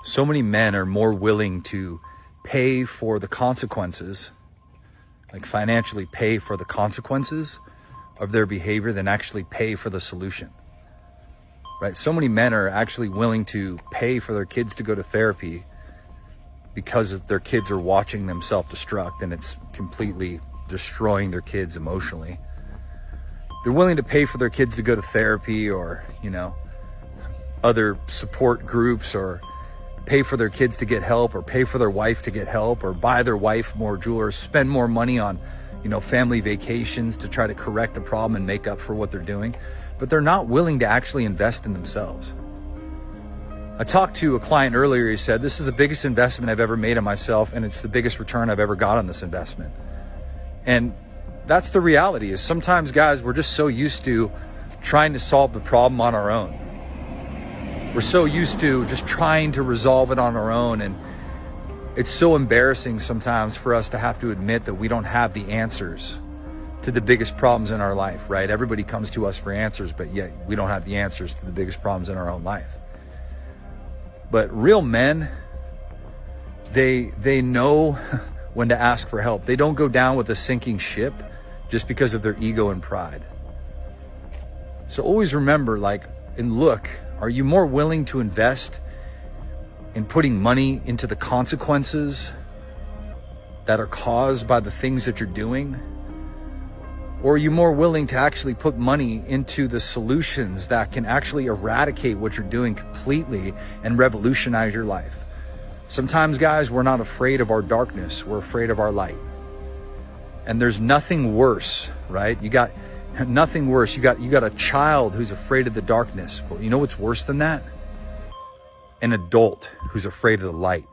So many men are more willing to pay for the consequences, like financially pay for the consequences of their behavior than actually pay for the solution, right? So many men are actually willing to pay for their kids to go to therapy because their kids are watching them self-destruct and it's completely destroying their kids emotionally. They're willing to pay for their kids to go to therapy or, other support groups, or pay for their kids to get help, or pay for their wife to get help, or buy their wife more jewelry, spend more money on, family vacations to try to correct the problem and make up for what they're doing. But they're not willing to actually invest in themselves. I talked to a client earlier. He said, this is the biggest investment I've ever made in myself, and it's the biggest return I've ever got on this investment. And that's the reality. Is sometimes, guys, we're just so used to trying to solve the problem on our own. We're so used to just trying to resolve it on our own. And it's so embarrassing sometimes for us to have to admit that we don't have the answers to the biggest problems in our life, right? Everybody comes to us for answers, but yet we don't have the answers to the biggest problems in our own life. But real men, they know when to ask for help. They don't go down with a sinking ship just because of their ego and pride. So always remember, and look, are you more willing to invest in putting money into the consequences that are caused by the things that you're doing? Or are you more willing to actually put money into the solutions that can actually eradicate what you're doing completely and revolutionize your life? Sometimes, guys, we're not afraid of our darkness. We're afraid of our light. And there's nothing worse, right? You got nothing worse. You got a child who's afraid of the darkness. Well, you know what's worse than that? An adult who's afraid of the light.